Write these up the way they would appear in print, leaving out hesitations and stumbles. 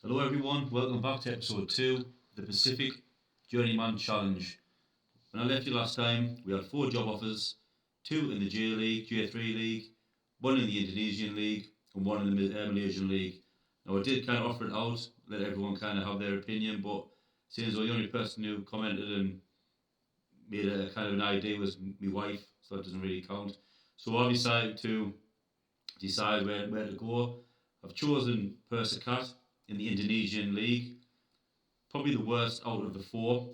Hello everyone, welcome back to episode 2, the Pacific Journeyman Challenge. When I left you last time, we had 4 job offers, 2 in the J League, J3 League, 1 in the Indonesian League, and 1 in the Malaysian League. Now I did kind of offer it out, let everyone kind of have their opinion, but since the only person who commented and made a kind of an idea was my wife, so it doesn't really count. So I decided to decide where to go. I've chosen Persikat in the Indonesian League, probably the worst out of the 4,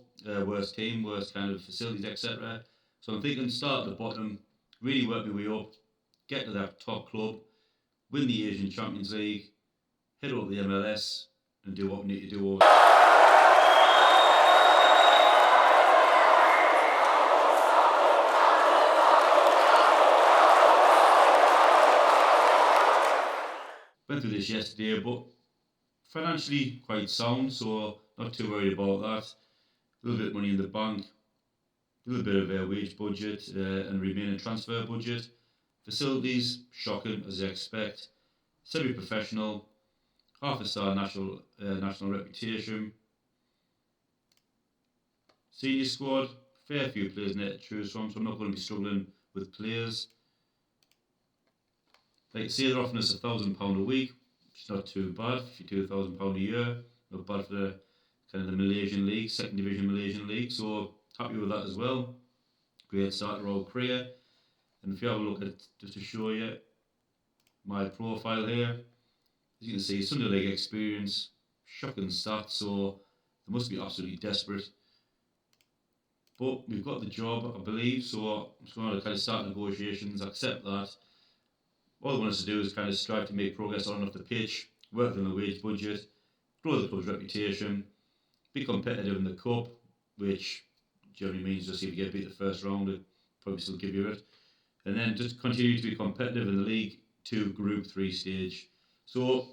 worst team, worst kind of facilities, etc. So I'm thinking start at the bottom, really work my way up, get to that top club, win the Asian Champions League, head over the MLS and do what we need to do. Went through this yesterday, but financially quite sound, so not too worried about that. A little bit of money in the bank, a little bit of a wage budget and remaining transfer budget. Facilities, shocking as you expect. Semi-professional, half a star national reputation. Senior squad, fair few players in there to choose from, so I'm not going to be struggling with players. Like say they're offering us £1,000 a week, which is not too bad. If you do £1,000 a year, not bad for the kind of the Malaysian League, second division Malaysian League. So happy with that as well. Great start to our career. And if you have a look at, just to show you my profile here, as you can see, Sunday League experience, shocking stats. So they must be absolutely desperate. But we've got the job, I believe. So I'm just going to kind of start negotiations, accept that. All I want us to do is kind of strive to make progress on and off the pitch, work on the wage budget, grow the club's reputation, be competitive in the cup, which generally means just if you get beat the first round, it probably still give you it, and then just continue to be competitive in the League 2 Group 3 stage. So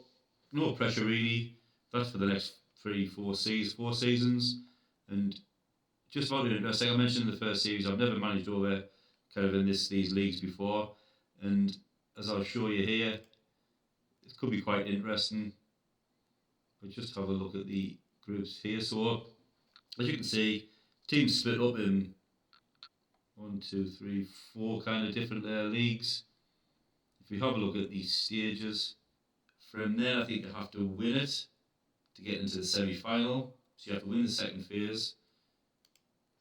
no pressure really. That's for the next 4 seasons, and just about interesting. I mentioned in the first series, I've never managed over kind of in these leagues before, and as I'll show you here, it could be quite interesting. But just have a look at the groups here. So, as you can see, teams split up in 4 kind of different leagues. If we have a look at these stages, from there I think you have to win it to get into the semi-final. So you have to win the second phase,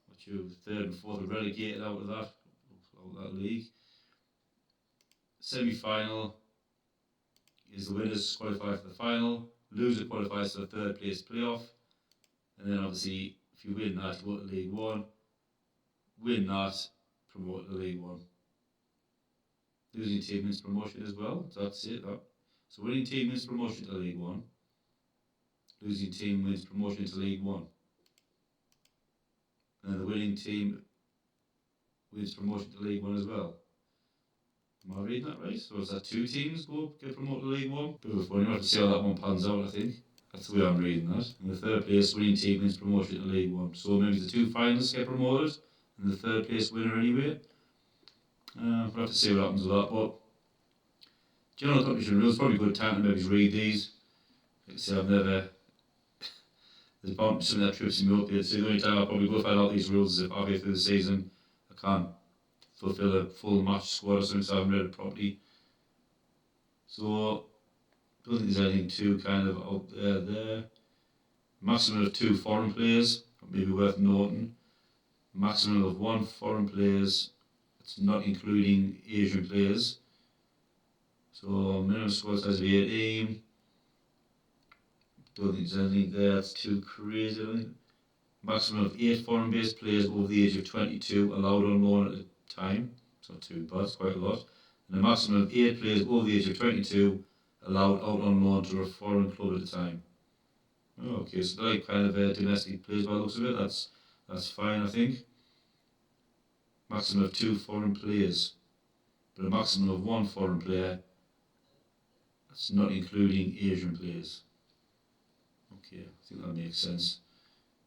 which you 3rd and 4th are relegated out of that league. Semi-final is the winners qualify for the final, loser qualifies for the 3rd place playoff, and then obviously if you win that, you go to League 1, win that, promote to League 1. Losing team wins promotion as well, that's it. So winning team wins promotion to League 1, losing team wins promotion to League 1, and the winning team wins promotion to League 1 as well. Am I reading that right? So is that 2 teams get promoted to League 1? Bit of a funny, we'll have to see how that one pans out, I think. That's the way I'm reading that. And the 3rd place winning team wins promotion to League 1. So maybe the 2 finalists get promoted, and the 3rd place winner anyway. We'll have to see what happens with that, but general competition rules, probably a good time to maybe read these. Like I say, I've never... There's bound to be something that trips me up here. So the only time I'll probably go find out these rules is if halfway through the season I can't fulfill a full match squad or something, so I haven't read it properly. So, I don't think there's anything too kind of out there. Maximum of 2 foreign players, maybe worth noting. Maximum of 1 foreign players, it's not including Asian players. So, minimum squad size of 18. Don't think there's anything there that's too crazy. I think. Maximum of 8 foreign-based players over the age of 22 allowed on loan at a time. It's not too bad, it's quite a lot. And a maximum of 8 players over the age of 22 allowed out on loan to a foreign club at a time. Okay, so they're like kind of domestic players by the looks of it. That's fine, I think. Maximum of 2 foreign players, but a maximum of 1 foreign player. That's not including Asian players. Okay, I think that makes sense.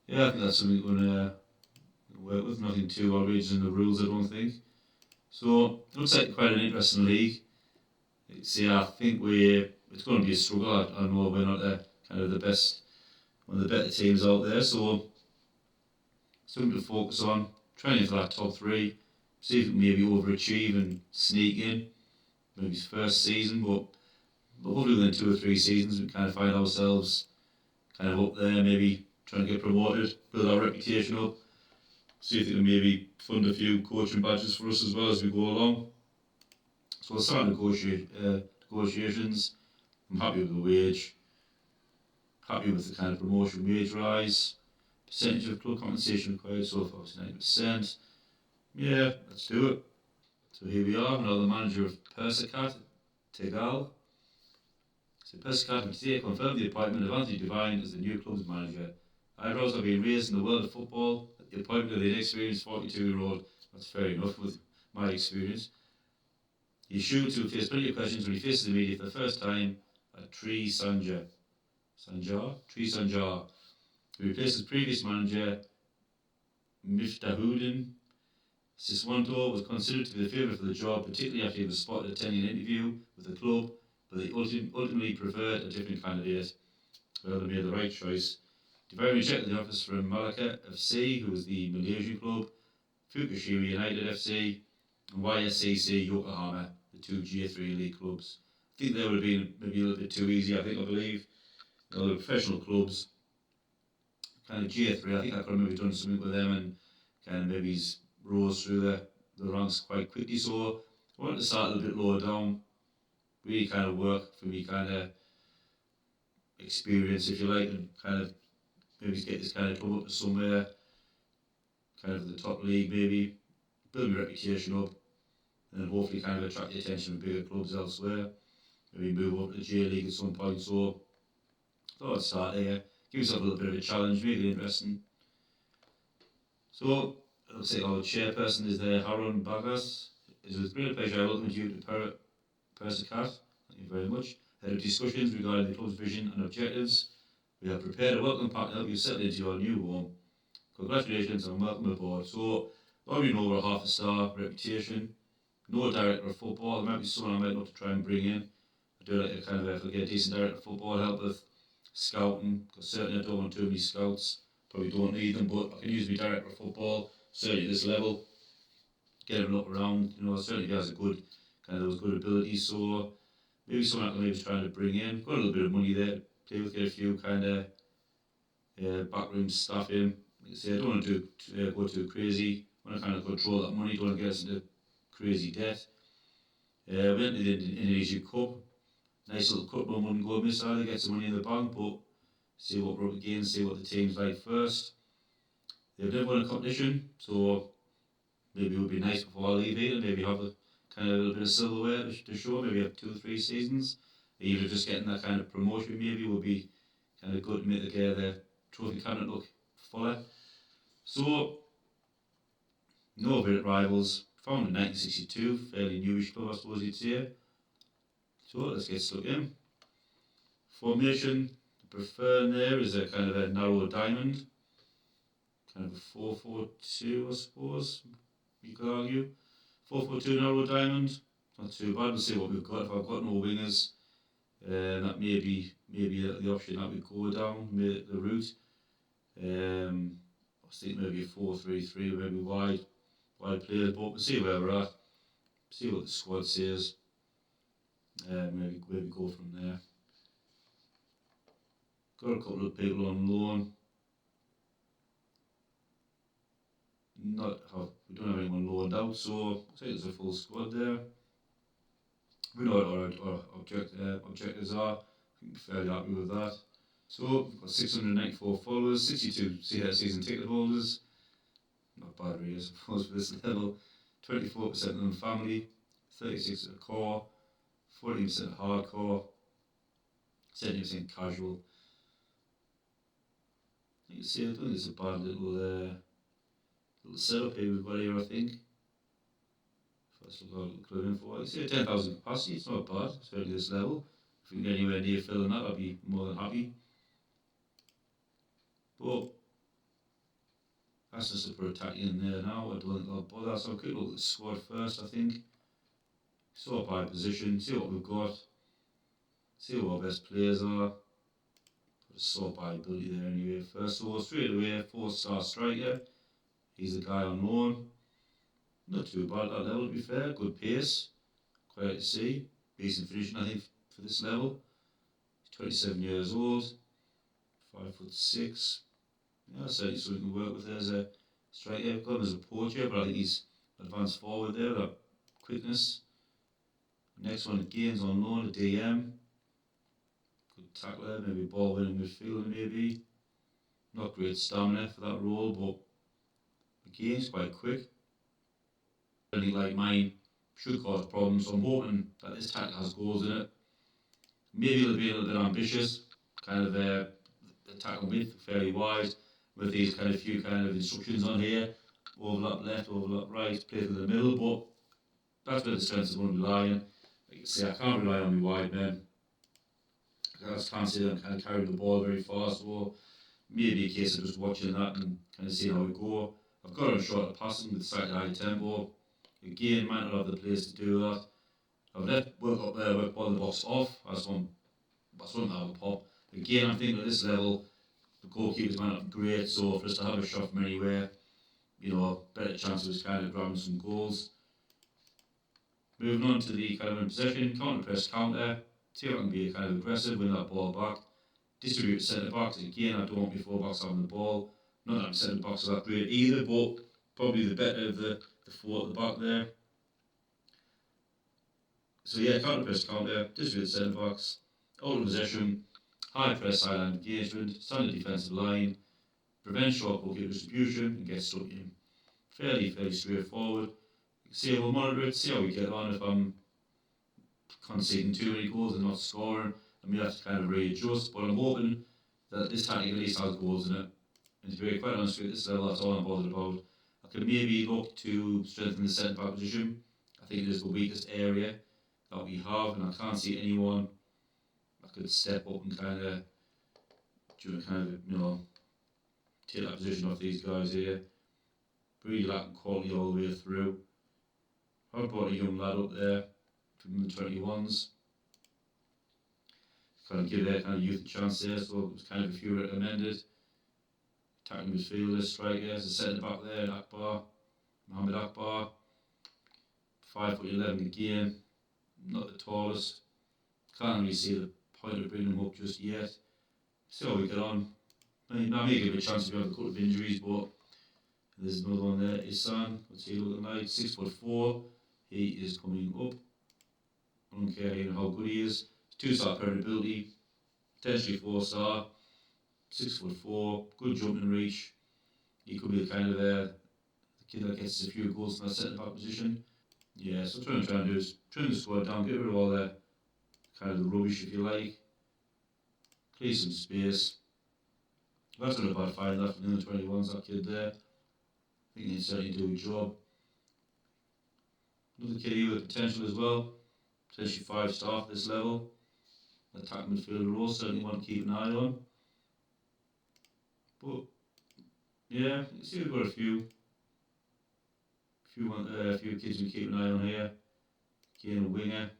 Yeah, I think that's something we're going to work with. Nothing too outrageous in the rules, I don't think. So it looks like quite an interesting league. See, I think it's going to be a struggle. I know we're not a kind kind of one of the better teams out there. So something to focus on, training for that top 3, see if we can maybe overachieve and sneak in, maybe his first season, but hopefully within 2 or 3 seasons we kind of find ourselves kind of up there, maybe trying to get promoted, build our reputation up, see if they can maybe fund a few coaching badges for us as well as we go along. So we'll start negotiations. I'm happy with the wage, happy with the kind of promotion wage rise, percentage of club compensation required so far was 90%. Yeah, let's do it. So here we are, now the manager of Persicat, Tegal. So Persicat have today confirmed the appointment of Anthony Devine as the new club's manager. Eyebrows have been raised in the world of football at the appointment of the inexperienced 42-year-old. That's fair enough with my experience. He's sure to face plenty of questions when he faces the media for the first time at Tri Sanjar, who replaces previous manager Miftahuddin Siswanto. Was considered to be the favourite for the job, particularly after he was spotted attending an interview with the club, but they ultimately preferred a different candidate. Well, they made the right choice. Devine rejected the offers from Malacca FC, who was the Malaysian club, Fukushima United FC, and YSCC Yokohama, the 2 J3 League clubs. I think they would have been maybe a little bit too easy, I believe. The professional clubs, kind of J3, I think I could have maybe done something with them and kind of maybe rose through the ranks quite quickly. So I wanted to start a little bit lower down, really kind of work for me, kind of experience, if you like, and kind of maybe get this kind of club up to somewhere, kind of the top league maybe, build my reputation up, and then hopefully kind of attract the attention of bigger clubs elsewhere. Maybe move up to the J League at some point. So I thought I'd start there, give yourself a little bit of a challenge, make it interesting. So it looks like our chairperson is there, Harun Bagas. It is with great pleasure I welcome you to Persicat. Thank you very much. Head of discussions regarding the club's vision and objectives. We have prepared a welcome pack to help you settle into your new home. Congratulations and welcome aboard. So, already know we're a half a star reputation. No director of football. There might be someone I might love to try and bring in. I do like a kind of if I get a decent director of football, help with scouting, because certainly I don't want too many scouts. Probably don't need them, but I can use my director of football, certainly at this level. Get him up around, certainly he has a good kind of those good abilities. So maybe someone I can maybe trying to bring in. Got a little bit of money there to play with, get a few kind of backroom staff in. Like I say, I don't want to go too crazy. I want to kind of control that money, don't want to get us into crazy debt. We went to the Indonesian Cup. Nice little cup run, wouldn't go miss either, get some money in the bank, but see what we're up against, see what the team's like first. They've never won a competition, so maybe it would be nice before I leave here, maybe have a kind of a little bit of silverware to show, maybe have 2 or 3 seasons. Even just getting that kind of promotion maybe would be kind of good to make the trophy cabinet look fuller. So, no great rivals, founded in 1962, fairly newish club I suppose you'd say. So let's get stuck in. Formation, the preferred there is a kind of a narrow diamond, kind of a 4-4-2 I suppose, you could argue. 4-4-2 narrow diamond, not too bad. We'll see what we've got. If I've got no wingers, that may be the option that we go down, the route. I was thinking maybe a 4-3-3, maybe wide players, but we'll see where we're at, see what the squad says, maybe go from there. Got a couple of people on loan. We don't have anyone loaned out, so I think there's a full squad there. We know what our objectives are. I think we're fairly happy with that. So we've got 694 followers, 62 season ticket holders. Not bad really, I suppose, for this level. 24% of them family, 36% of core, 14% hardcore, 70% casual. You can see, I don't think it's a bad little setup here we've got here, I think. First of all, club info. I say 10,000 capacity, it's not bad, especially this level. If we can get anywhere near filling that, I'd be more than happy. But that's just a put attacking in there now. I don't think I'll bother. So I'll quick look at the squad first, I think. Sort by position, see what we've got, see what our best players are. sort by ability there anyway. First, so straight away, 4-star striker. He's the guy on loan. Not too bad at that level, to be fair. Good pace. Quite to see. Decent finishing, I think, for this level. He's 27 years old. 5'6". Yeah, certainly something we can work with there as a striker. I've got him as a poacher, but I think he's advanced forward there, that quickness. Next one, Gaines on loan, a DM. Good tackler, maybe ball winning midfielder, maybe. Not great stamina for that role, but Gaines quite quick. I think like mine should cause problems, so I'm hoping that this tackle has goals in it. Maybe it'll be a little bit ambitious, kind of the tackle width fairly wide, with these kind of few kind of instructions on here: overlap left, overlap right, play through the middle. But that's where the strength is going to be lying. Like you say, I can't rely on my wide men. I just can't say that I'm kind of carrying the ball very far, so maybe a case of just watching that and kind of seeing how we go. I've got a short at passing with slightly high tempo. Again, might not have the place to do that. I've left work up there, work ball the box off. I just want to have a pop. Again, I think at this level, the goalkeepers might not be great, so for us to have a shot from anywhere, better chance of us kind of grabbing some goals. Moving on to the kind of in possession, counter press, counter. See if I can be kind of aggressive, win that ball back. Distribute centre backs. Again, I don't want my full backs having the ball. Not that my centre backs are that great either, but probably the better of the four at the back there. So yeah, counter press, counter, distribute centre backs, out of possession, high press, high line engagement, standard defensive line, prevent short goalkeeper distribution, and get stuck in. Fairly straightforward. See, we'll monitor it, see how we get on. If I'm conceding too many goals and not scoring, I may have to kind of readjust, but I'm hoping that this tactic at least has goals in it. And to be very quite honest with you, at this level, that's all I'm bothered about. I could maybe look to strengthen the centre back position. I think it is the weakest area that we have, and I can't see anyone that could step up and kind of take that position off these guys here. Really lacking quality all the way through. I've brought a young lad up there from the 21s. Kind of give their kind of youth a chance there, so it was kind of a few recommended. Attacking midfielders, strikers, a centre back there, Mohamed Akbar. 5'11" again, not the tallest. Can't really see the point of bringing him up just yet. See how we get on. I may give it a chance if we have a couple of injuries, but there's another one there, Isan. What's he looking like? 6'4". He is coming up. I don't care how good he is. 2-star permeability, potentially 4-star. 6'4", good jumping reach. He could be the kind of the kid that gets a few goals in that centre back position. Yeah, so what I'm trying to do is trim the squad down, get rid of all the kind of the rubbish, if you like. Clear some space. That's not a bad find that from the 21s, that kid there. I think he can certainly do a job. Another kid here with potential as well. Potentially 5-star for this level. Attack midfielder role, certainly want to keep an eye on. But yeah, you can see we've got a few kids we keep an eye on here. Again, a winger.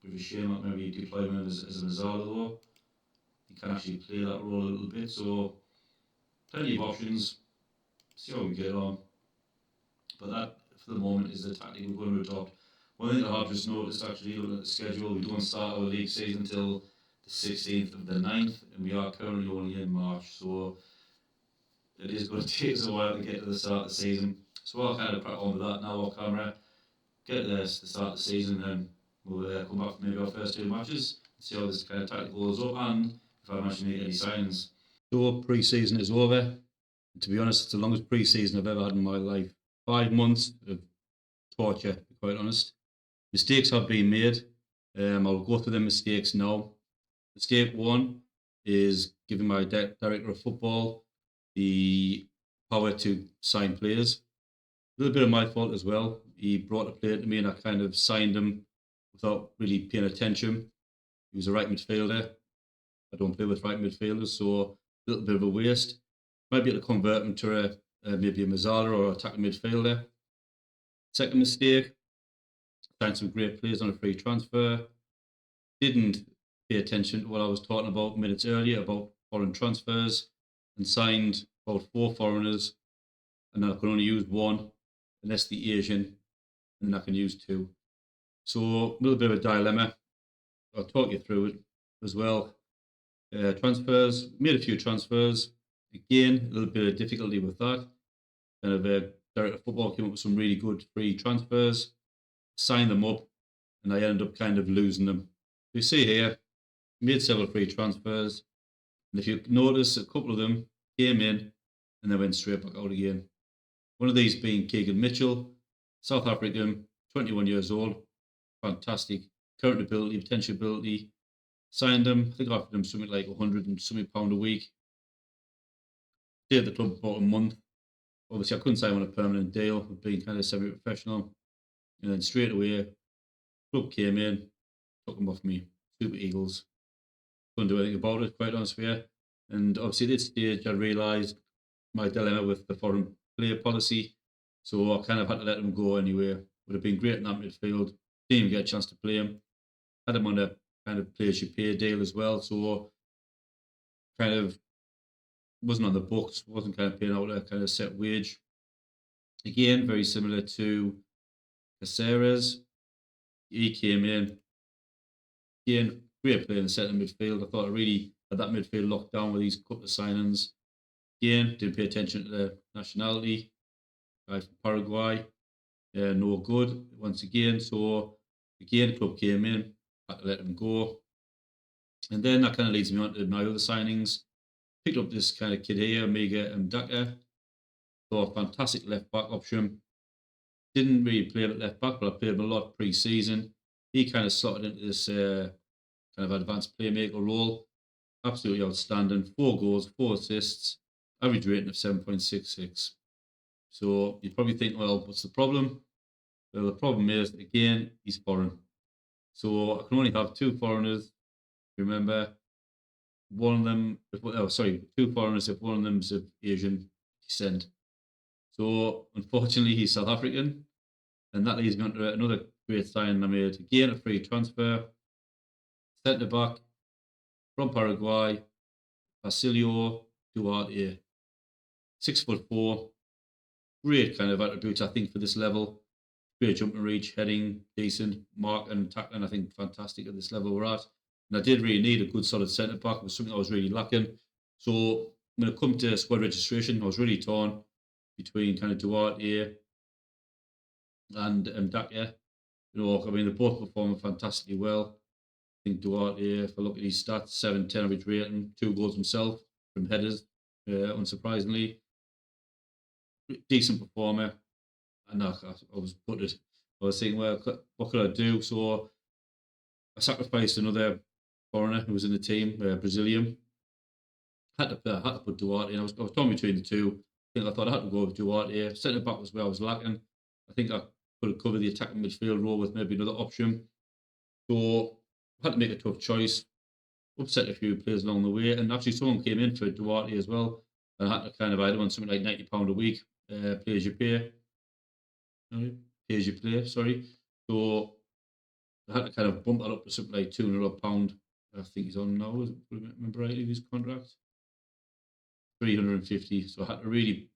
Bit of a shame that maybe deploy him as a Mazzala though. He can actually play that role a little bit, so plenty of options. See how we get on. But that, for the moment, is the tactic we're going to adopt. One thing that I've just noticed, actually, looking at the schedule, we don't start our league season until the 16th of the 9th, and we are currently only in March, so it is going to take us a while to get to the start of the season. So I'll kind of crack on with that now off camera, get to the start of the season, and we'll come back for maybe our first 2 matches, see how this kind of tactic goes up, and if I manage to make any signings. So pre-season is over. And to be honest, it's the longest pre-season I've ever had in my life. 5 months of torture, to be quite honest. Mistakes have been made. I'll go through the mistakes now. Mistake 1 is giving my director of football the power to sign players. A little bit of my fault as well. He brought a player to me and I kind of signed him without really paying attention. He was a right midfielder. I don't play with right midfielders, so a little bit of a waste. Might be able to convert him to maybe a Mazzala or attacking midfielder. Second mistake, signed some great players on a free transfer. Didn't pay attention to what I was talking about minutes earlier about foreign transfers, and signed about 4 foreigners, and I can only use one, unless the Asian, and I can use two. So a little bit of a dilemma. I'll talk you through it as well. Transfers, made a few transfers. Again, a little bit of difficulty with that. Kind of director of football came up with some really good free transfers, signed them up, and I ended up kind of losing them. You see here, made several free transfers, and if you notice, a couple of them came in and they went straight back out again. One of these being Keegan Mitchell, South African, 21 years old, fantastic, current ability, potential ability. Signed him, I think I offered him something like 100 and something pound a week. Stayed at the club about a month. Obviously, I couldn't sign him on a permanent deal, being kind of semi-professional. And then straight away, club came in, took him off me. Super Eagles. Couldn't do anything about it, quite honest with you. And obviously, at this stage, I realised my dilemma with the foreign player policy. So I kind of had to let him go anyway. Would have been great in that midfield. Didn't even get a chance to play him. Had him on a kind of players you pay deal as well. So kind of wasn't on the books, wasn't kind of paying out a kind of set wage. Again, very similar to Caceres. He came in. Again, great player in the centre midfield. I thought I really had that midfield locked down with these couple of signings. Again, didn't pay attention to the nationality. Guy from Paraguay. No good once again. So again, the club came in, had to let him go. And then that kind of leads me on to my other signings. Picked up this kind of kid here, Mega Mdaka. Thought fantastic left back option. Didn't really play him at left back, but I played him a lot pre-season. He kind of slotted into this kind of advanced playmaker role. Absolutely outstanding. 4 goals, 4 assists, average rating of 7.66. So you probably think, well, what's the problem? Well, the problem is, again, he's foreign. So I can only have 2 foreigners. Remember, one of them, 2 foreigners if one of them's of Asian descent. So unfortunately, he's South African, and that leads me on to another great signing I made. Again, a free transfer. Centre back from Paraguay, Basilio Duarte. 6'4", great kind of attributes, I think, for this level. Great jumping reach, heading, decent, mark and tackling, I think fantastic at this level we're at. And I did really need a good solid centre back. It was something I was really lacking. So when it come to squad registration, I was really torn between kind of Duarte and Mdaka. You know, I mean, they both performing fantastically well. I think Duarte, if I look at his stats, 7-10 average rating, 2 goals himself from headers, unsurprisingly. Decent performer. And I was buttered. I was thinking, well, what could I do? So I sacrificed another foreigner who was in the team, Brazilian. Had to put Duarte in. I was torn between the two. I thought I had to go with Duarte. Centre back was where I was lacking. I think I could have covered the attacking midfield role with maybe another option. So I had to make a tough choice. Upset a few players along the way, and actually someone came in for Duarte as well. And I had to kind of, I had him on something like £90 a week. Pay as you pay. Pay as you play, sorry. So I had to kind of bump that up to something like £200. I think he's on now, remember rightly, his contract? 350. So I had to really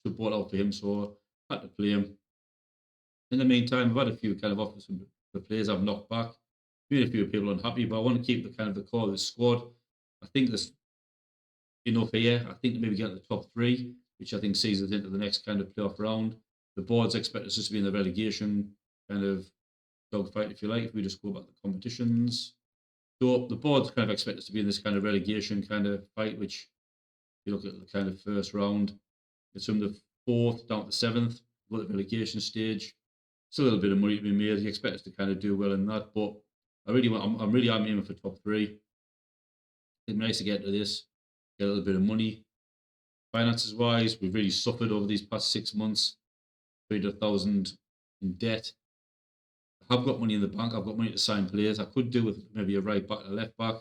support out for him. So I had to play him. In the meantime, I've had a few kind of offers from the players I've knocked back. Been a few people unhappy, but I want to keep the kind of the core of the squad. I think there's enough here. I think maybe get the top 3, which I think sees us into the next kind of playoff round. The boards expect us to be in the relegation kind of dogfight, if you like, if we just go back to competitions. So the boards kind of expect us to be in this kind of relegation kind of fight, which if you look at the kind of first round, it's from the 4th down to 7th, go at the relegation stage. Still a little bit of money to be made. You expect us to kind of do well in that, but I really want. I'm aiming for top 3. It'd be nice to get to this, get a little bit of money. Finances wise, we've really suffered over these past 6 months. 300,000 in debt. I have got money in the bank. I've got money to sign players. I could do with maybe a right back and a left back,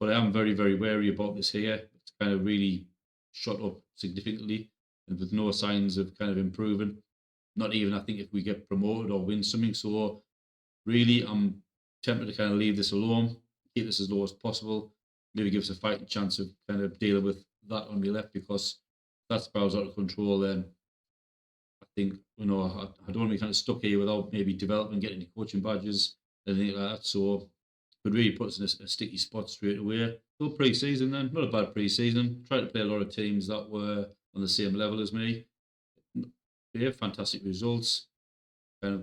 but I am very, very wary about this here. It's kind of really shot up significantly, and with no signs of kind of improving. Not even, I think, if we get promoted or win something. So really, I'm tempted to kind of leave this alone, keep this as low as possible. Maybe give us a fighting chance of kind of dealing with that on my left, because if that spirals out of control, then I think, I don't want to be kind of stuck here without maybe developing, getting any coaching badges, anything like that. So could really put us in a sticky spot straight away. So pre-season then, not a bad pre-season. Tried to play a lot of teams that were on the same level as me. Yeah, fantastic results. Kind of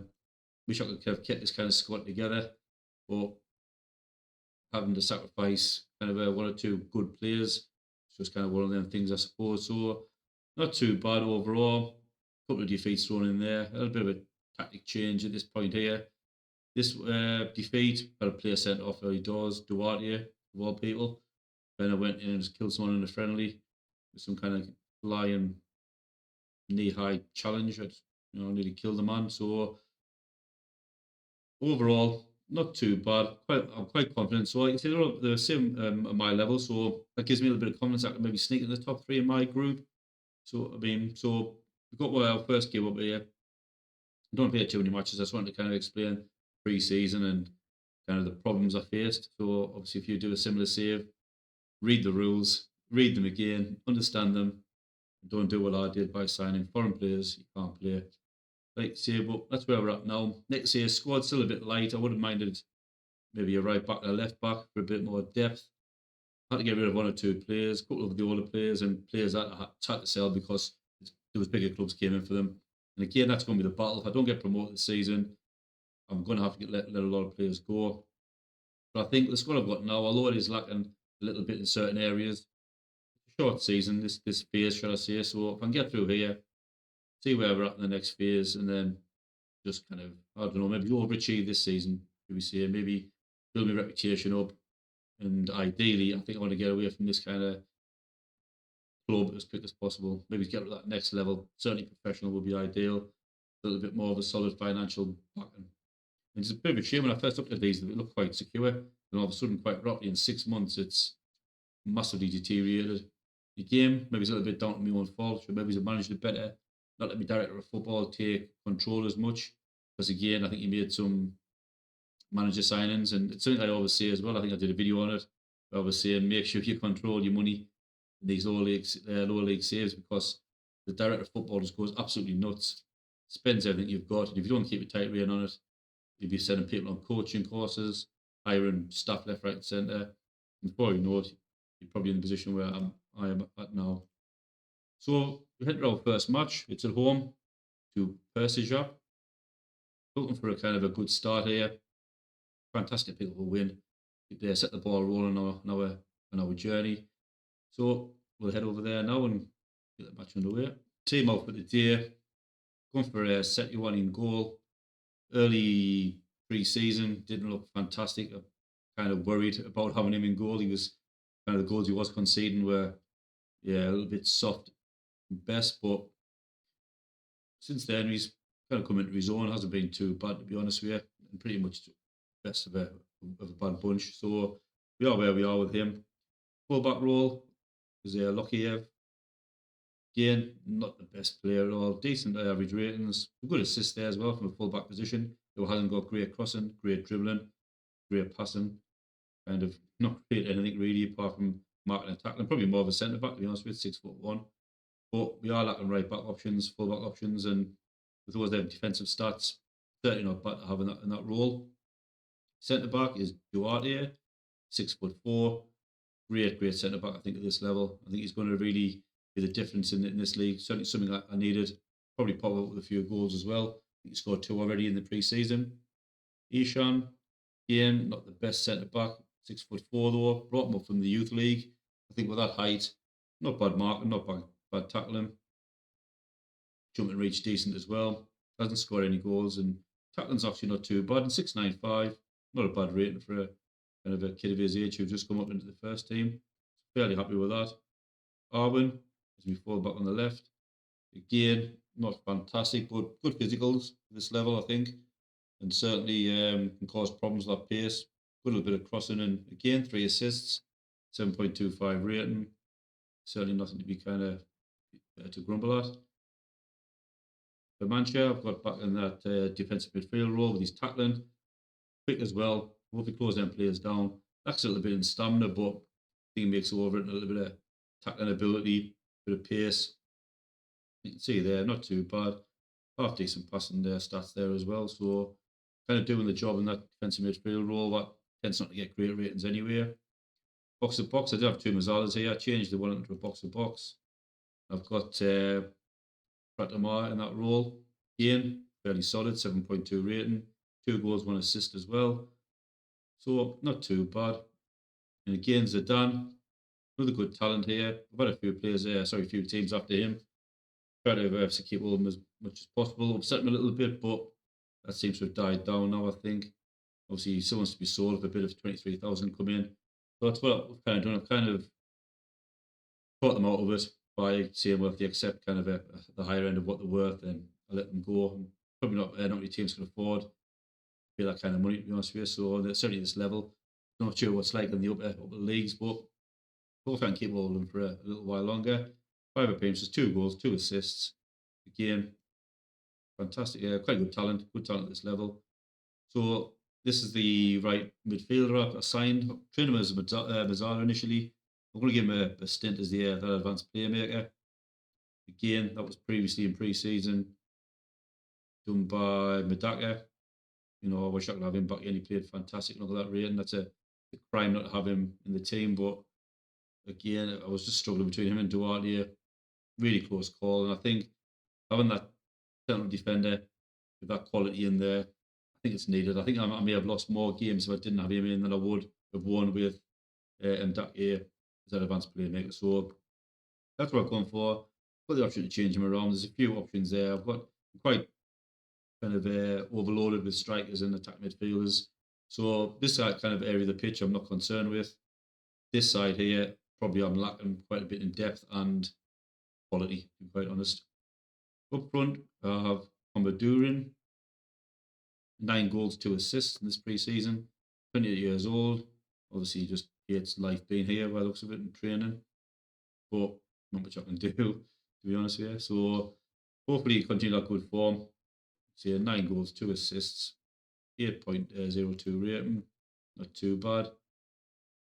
wish I could have kept this kind of squad together, but having to sacrifice kind of one or two good players, it's just kind of one of them things, I suppose. So not too bad overall. A couple of defeats thrown in there. A little bit of a tactic change at this point here. This defeat, had a player sent off early doors, Duarte, of all people. Then I went in and just killed someone in a friendly with some kind of flying knee-high challenge. I nearly killed the man. So overall, not too bad. I'm quite confident. So I say they're all the same at my level. So that gives me a little bit of confidence. I can maybe sneak in the top three in my group. So we've got our first game up here. I don't play too many matches. I just wanted to kind of explain pre-season and kind of the problems I faced. So obviously, if you do a similar save, read the rules, read them again, understand them. Don't do what I did by signing foreign players you can't play. Like say, but that's where we're at now. Next year, squad's still a bit light. I wouldn't minded maybe a right back and a left back for a bit more depth. Had to get rid of one or two players, a couple of the older players and players that I had to sell because there was bigger clubs came in for them. And again, that's going to be the battle. If I don't get promoted this season, I'm going to have to let a lot of players go. But I think the squad I've got now, although it is lacking a little bit in certain areas, short season, this phase, should I say. So if I can get through here, see where we're at in the next phase, and then just kind of, I don't know, maybe overachieve this season, should we say, maybe build my reputation up. And ideally, I think I want to get away from this kind of club as quick as possible. Maybe get to that next level. Certainly professional would be ideal. A little bit more of a solid financial backing. And it's a bit of a shame when I first looked at these, they look quite secure. And all of a sudden, quite abruptly, in 6 months, it's massively deteriorated. The game, maybe it's a little bit down to my own fault. Should maybe have managed it better. Not let me director of football take control as much. Because again, I think he made some manager signings, and it's something I always say as well. I think I did a video on it. I was saying make sure you control your money in these lower league saves, because the director of football just goes absolutely nuts, spends everything you've got, and if you don't keep a tight rein on it, you'll be sending people on coaching courses, hiring staff left, right, and centre. And before you know it, you're probably in the position where I am at now. So we head to our first match. It's at home to Persija. Looking for a kind of a good start here. Fantastic people will win. They set the ball rolling on our journey. So we'll head over there now and get the match underway. Team out for the day. Going for a Setuan in goal. Early pre-season didn't look fantastic. I'm kind of worried about having him in goal. He was kind of the goals he was conceding were a little bit soft at best, but since then he's kind of come into his own. Hasn't been too bad, to be honest with you, and pretty much best of a bad bunch. So we are where we are with him. Fullback role is Lokiev. Again, not the best player at all. Decent average ratings. A good assist there as well from a fullback position. Who hasn't got great crossing, great dribbling, great passing. Kind of not great anything really apart from marking and tackling. Probably more of a centre back, to be honest with you, 6'1". But we are lacking right back options, full back options, and with those defensive stats, certainly not bad to have in that role. Centre back is Duarte, 6'4". Great centre back, I think, at this level. I think he's going to really be the difference in this league. Certainly something that I needed. Probably pop up with a few goals as well. I think he scored 2 already in the pre-season. Ishan, again, not the best centre back, 6'4" though. Brought him up from the youth league. I think with that height, not bad marking, not bad tackling. Jumping reach decent as well. Hasn't scored any goals, and tackling's actually not too bad. And 6'9'5", not a bad rating for a kind of a kid of his age who's just come up into the first team. Fairly happy with that. Arwen as we fall back on the left. Again, not fantastic, but good physicals at this level, I think. And certainly can cause problems with that pace. Good little bit of crossing, and again, 3 assists, 7.25 rating. Certainly nothing to be kind of to grumble at. For Mancha, I've got back in that defensive midfield role with his tackling. Quick as well. Hopefully close them players down. lacks a little bit in stamina, but I think he makes over it, a little bit of tackling ability, bit of pace. You can see there, not too bad. Half decent passing stats there as well. So kind of doing the job in that defensive midfield role that tends not to get great ratings anyway. Box to box, I do have two Mazzalas here. I changed the one into a box to box. I've got Pratamar in that role. Again, fairly solid, 7.2 rating. 2 goals, 1 assist as well. So not too bad. And again, Zidane, another good talent here. I've had a few players there, a few teams after him. Try to keep all of them as much as possible. Upset him a little bit, but that seems to have died down now, I think. Obviously, he still wants to be sold for a bit of 23,000 come in. So that's what I've kind of done. I've kind of caught them out of it by saying, well, if they accept kind of the higher end of what they're worth, then I'll let them go. And probably not many teams can afford to pay that kind of money, to be honest with you. So certainly this level. I'm not sure what's like in the upper leagues, but we'll try and keep all of them for a little while longer. 5 appearances, 2 goals, 2 assists. Again, fantastic. Quite good talent at this level. So this is the right midfielder I've assigned. Trained him as Mazzara initially. I'm going to give him a stint as the that advanced playmaker. Again, that was previously in pre-season done by Medaka. You know, I wish I could have him back in. He played fantastic. Look at that rating. That's a crime not to have him in the team. But again, I was just struggling between him and Duarte. Really close call. And I think having that central defender with that quality in there, I think it's needed. I think I may have lost more games if I didn't have him in than I would have won with Ndake as an advanced playmaker. So that's what I've gone for. Got the option to change him around. There's a few options there. I've got quite kind of overloaded with strikers and attack midfielders. So this side kind of area of the pitch I'm not concerned with. This side here, probably I'm lacking quite a bit in depth and quality, to be quite honest. Up front, I have Pombadurin, 9 goals, 2 assists in this pre-season. 28 years old. Obviously, just hates life being here by the looks of it and training. But not much I can do, to be honest with you. So hopefully continue that good form. See, 9 goals, 2 assists, 8.02 rating. Not too bad.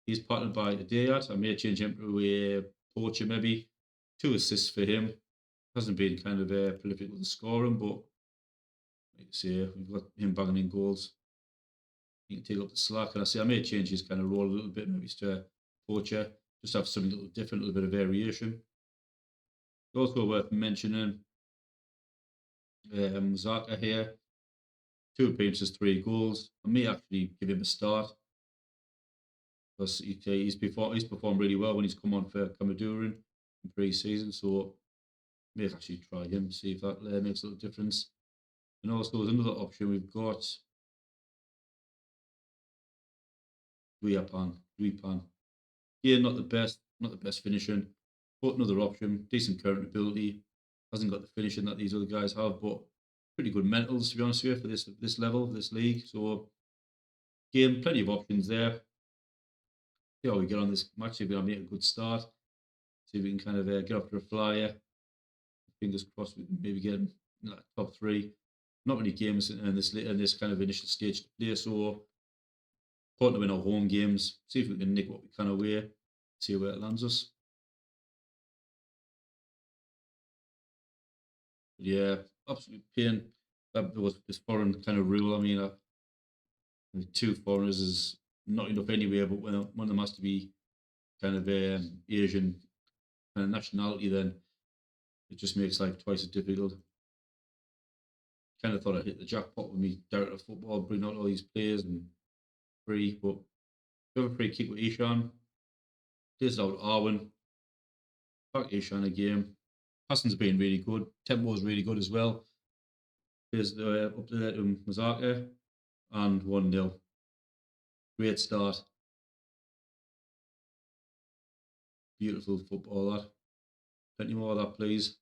He's partnered by Adeyat. I may change him to a Poacher maybe. 2 assists for him. Hasn't been kind of prolific with the scoring, but like you say, we've got him banging in goals. He can take up the slack. And I may change his kind of role a little bit, maybe to Poacher. Just have something a little different, a little bit of variation. Also worth mentioning, Zaka here. 2 appearances, 3 goals. I may actually give him a start because he's performed really well when he's come on for Kamadurin in pre-season. So I may actually try him, see if that makes a little difference. And also, there's another option we've got. Ripan. Yeah, not the best finishing, but another option. Decent current ability. Hasn't got the finishing that these other guys have, but pretty good mentals, to be honest with you, for this level, this league. So, again, plenty of options there. See how we get on this match. See if we can make a good start. See if we can kind of get off to a flyer. Fingers crossed we can maybe get in that top 3. Not many games in this kind of initial stage to play, so important to win our home games. See if we can nick what we can away. See where it lands us. But yeah, absolute pain. That was this foreign kind of rule. I mean, 2 foreigners is not enough anyway. But when one of them has to be kind of Asian kind of nationality, then it just makes life twice as difficult. Kind of thought I'd hit the jackpot with me director of football, bring out all these players and free, but we have a free kick with Ishan. This out Arwen. Back Ishan again. Passing's been really good. Tempo's really good as well. There's up to there to Mazaka and 1-0. Great start. Beautiful football that. Plenty more of that, please.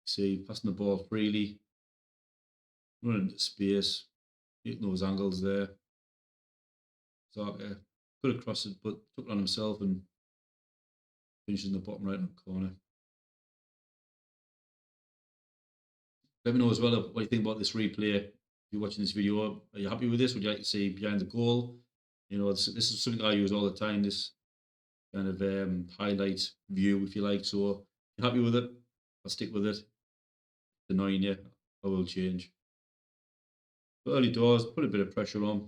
See, passing the ball freely. Running into space. Hitting those angles there. Zaka could have crossed it, but took it on himself and finished in the bottom right hand corner. Let me know as well what you think about this replay. If you're watching this video, are you happy with this? Would you like to see behind the goal? You know, this is something I use all the time. This kind of highlight view, if you like. So, if you're happy with it, I'll stick with it. If it's annoying you, I will change. But early doors, put a bit of pressure on.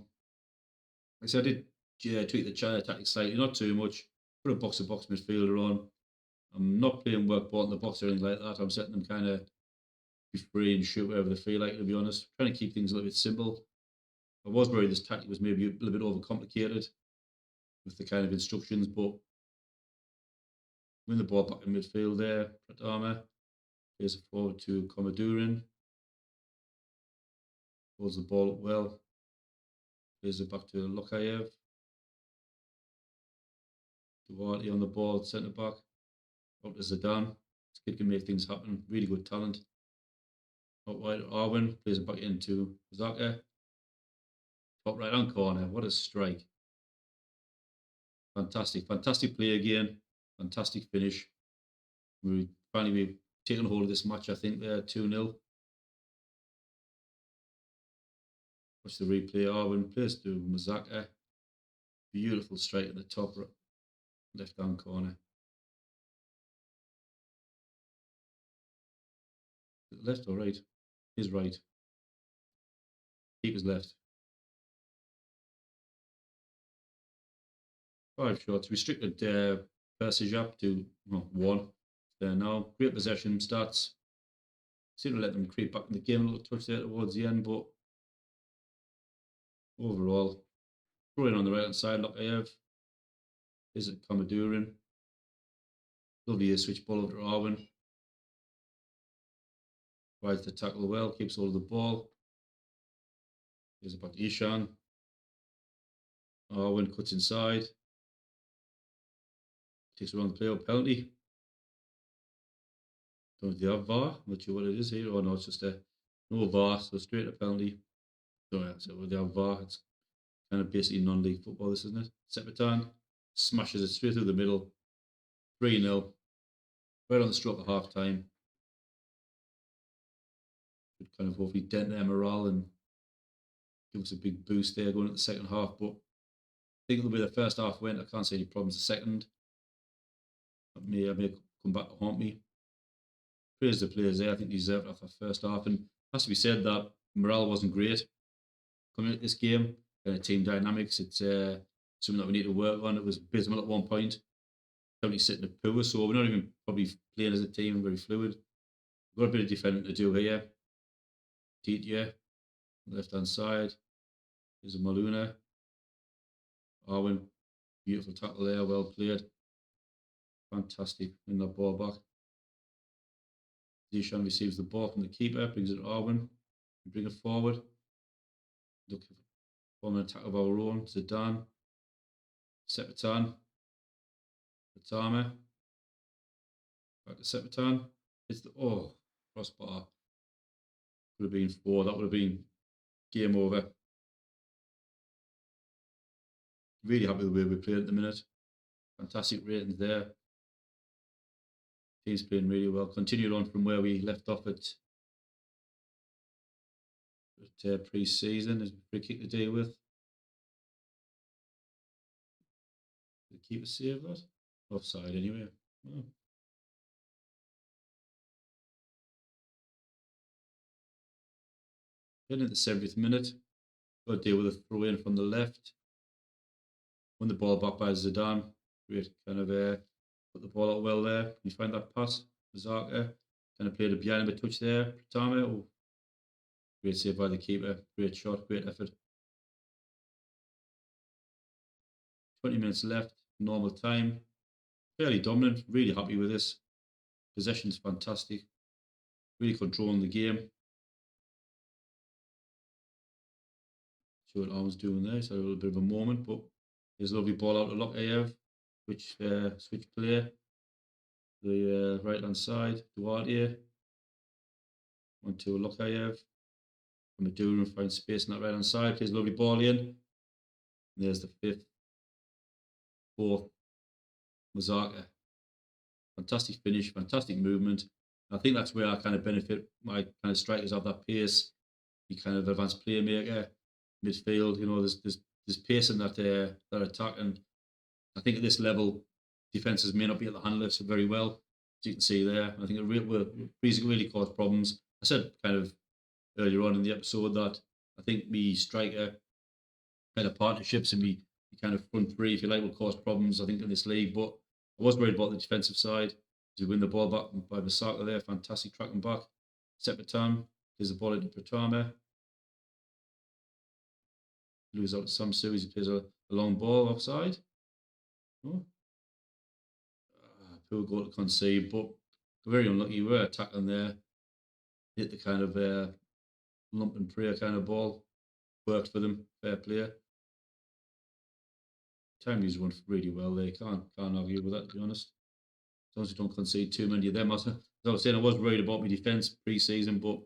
Like I said, I did tweak the tactics slightly, not too much. Put a box-to-box midfielder on. I'm not playing work ball in the box or anything like that. I'm setting them kind of be free and shoot wherever they feel like, to be honest. Trying to keep things a little bit simple. I was worried this tactic was maybe a little bit overcomplicated with the kind of instructions, but win the ball back in midfield there. Pratama plays it forward to Komadurin. Holds the ball up well. Plays it back to Lokayev. Duarte on the ball, centre back. Out to Zidane. This kid can make things happen. Really good talent. Out wide, Arwen plays it back into Zaka. Top right hand corner. What a strike. Fantastic. Fantastic play again. Fantastic finish. We've taken hold of this match, I think, there 2-0. Watch the replay. Arwen plays to Mazaka. Beautiful strike at the top left hand corner. Left or right? His right. Keeper's left. 5 shots. Restricted passage up to 1. There now. Great possession stats. Seem to let them creep back in the game a little touch there towards the end, but overall, throwing on the right hand side, Lokayev. Is it Komadurin? Lovely switch ball over to Arwen. Rides the tackle well, keeps hold of the ball. Here's it back to Ishan. Arwen cuts inside. Takes around the play out penalty. Don't know if they have VAR. I'm not sure what it is here. Oh no, it's just a no VAR, so straight to penalty. So yeah, so with the VAR, it's kind of basically non-league football, this, isn't it? Sepatan smashes it straight through the middle. 3-0. Right on the stroke of half time. Could kind of hopefully dent their morale and give us a big boost there going into the second half. But I think it'll be the first half win. I can't see any problems the second. I may come back to haunt me. Praise the players there. I think they deserved it after the first half. And it has to be said that morale wasn't great coming into this game. Team dynamics, it's something that we need to work on. It was abysmal at one point. Currently sitting at poor, so we're not even probably playing as a team and very fluid. We've got a bit of defending to do here. Titia, left hand side. There's a Maluna. Arwen, beautiful tackle there, well played. Fantastic. Win that ball back. Zishan receives the ball from the keeper, brings it to Arwen. Bring it forward. Look for an attack of our own. Zidane. Sepatan. Patama. Back to Sepatan. It's the crossbar. Would have been 4. That would have been game over. Really happy with the way we played at the minute. Fantastic ratings there. Team's playing really well. Continued on from where we left off at pre-season. There's a free kick to deal with. Did the keeper save that? Offside anyway. Oh. Then at the 70th minute, got to deal with a throw in from the left. Won the ball back by Zidane. Great kind of put the ball out well there. You find that pass, Zaka. Kind of played a behind him a touch there. Pratama. Oh, great save by the keeper. Great shot, great effort. 20 minutes left, normal time. Fairly dominant, really happy with this. Possession's fantastic. Really controlling the game. See what Arm's doing there. He's had a little bit of a moment, but there's a lovely ball out to Lokayev. Switch play. The right hand side, Duarte. On to Lokayev. Madurin finds space on that right hand side. Plays a lovely ball in. And there's the 5th. 4th. Mazaka. Fantastic finish, fantastic movement. I think that's where I kind of benefit. My kind of strikers have that pace. He kind of advanced playmaker, midfield. You know, there's pace in that attack, and I think at this level, defenses may not be able to handle it so very well, as you can see there. I think Breeze really caused problems. I said kind of earlier on in the episode that I think me striker kind of partnerships and me kind of front three, if you like, will cause problems, I think, in this league. But I was worried about the defensive side. To win the ball back by Masaka there, fantastic tracking back. Sepatan gives the ball into Pratama. Lose out to Samsu as he plays a long ball offside. Oh. Poor goal to concede, but very unlucky. We were attacking there. Hit the kind of lump and prayer kind of ball. Worked for them. Fair player. Time used one really well. They can't argue with that, to be honest. As long as you don't concede too many of them. As I was saying, I was worried about my defence pre-season, but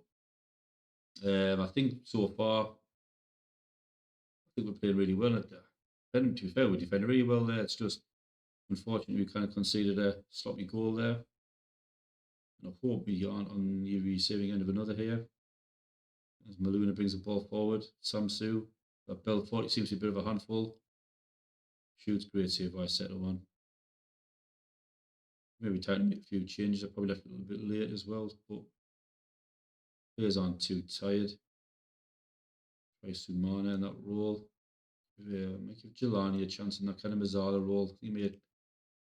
I think so far, I think we're playing really well at that. To be fair, we defended really well there. It's just unfortunately we kind of conceded a sloppy goal there. And I hope we aren't on the receiving end of another here. As Maluna brings the ball forward, Samsu, that Belfort seems to be a bit of a handful. Shoots, great save by Settleman. Maybe time to make a few changes. I probably left it a little bit late as well, but players aren't too tired. Try Sumana in that role. Might give Jelani a chance in that kind of Mazzala role. He may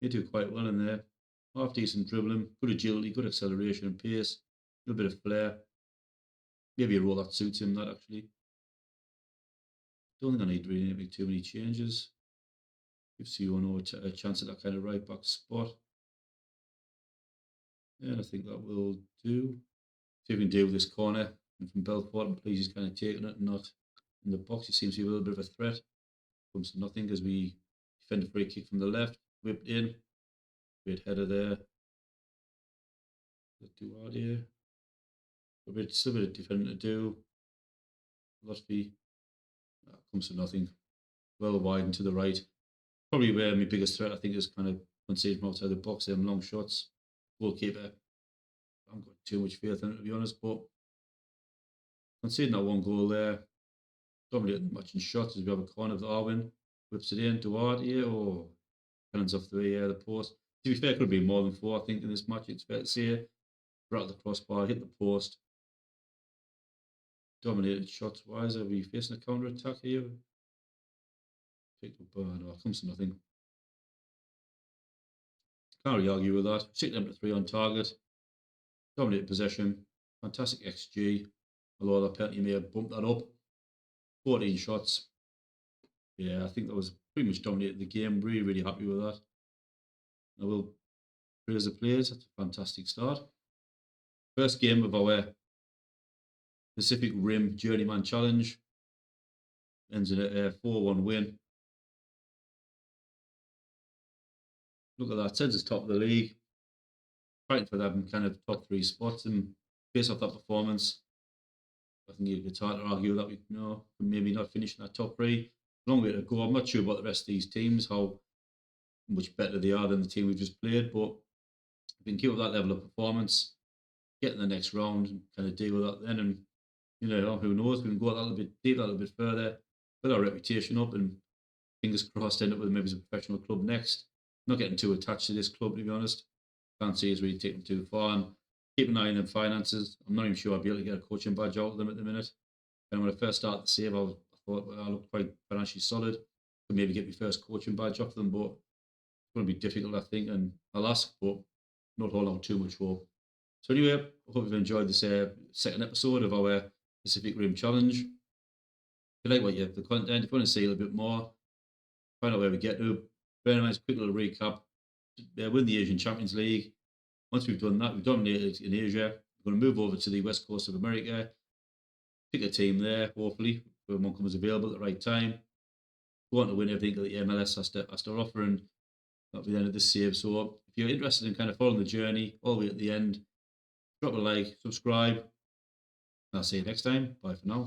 do quite well in there. Half decent dribbling, good agility, good acceleration and pace, a little bit of flair. Maybe a role that suits him, that actually. Don't think I need really make too many changes. Give Siono a chance at that kind of right back spot. And I think that will do. See if we can deal with this corner. And from Belfort, I'm pleased he's kind of taking it and not in the box. He seems to be a little bit of a threat. Comes to nothing as we defend a free kick from the left. Whipped in. Great header there. Duarte. Still a bit of defending to do. Lotfi. Comes to nothing. Well wide and to the right. Probably where my biggest threat, I think, is kind of conceding from outside the box. Them long shots. Goalkeeper. I haven't got too much faith in it, to be honest, but conceding that one goal there. Dominating much in shots as we have a corner of the Arwin. Whips it in. Duarte. Oh, Pennants off the post. To be fair, could have been more than 4, I think, in this match. It's fair to say. Rattled the crossbar, hit the post. Dominated shots wise. Are we facing a counter attack here? Picked up, no, comes to nothing. Can't really argue with that. 6 to 3 on target. Dominated possession. Fantastic XG. Although that penalty may have bumped that up. 14 shots. Yeah, I think that was pretty much dominated the game. Really, really happy with that. I will praise the players. That's a fantastic start. First game of our Pacific Rim Journeyman Challenge. Ends in a 4-1 win. Look at that. Sends us top of the league. Fighting for them kind of top 3 spots. And based off that performance, I think it's hard to argue that we maybe not finishing that top 3. Long way to go. I'm not sure about the rest of these teams, how much better they are than the team we've just played. But if we can keep up that level of performance, get in the next round and kind of deal with that then. And, who knows, we can go a little bit deep, a little bit further, put our reputation up, and fingers crossed end up with maybe a professional club next. Not getting too attached to this club, to be honest. Can't see us really taking too far. And keep an eye on them finances. I'm not even sure I'll be able to get a coaching badge out of them at the minute. And when I first started the save, I thought I looked quite financially solid. Could maybe get my first coaching badge off them, but it's going to be difficult, I think. And I'll ask, but not hold on too much hope. So anyway, I hope you've enjoyed this second episode of our Pacific Rim Challenge. If you like what you have, the content, if you want to see a little bit more, find out where we get to. Very nice, quick little recap. Win the Asian Champions League. Once we've done that, we've dominated in Asia. We're going to move over to the west coast of America. Pick a team there, hopefully, when one comes available at the right time. We want to win everything that the MLS has to offer, and that'll be the end of this save. So if you're interested in kind of following the journey all the way at the end, drop a like, subscribe. I'll see you next time. Bye for now.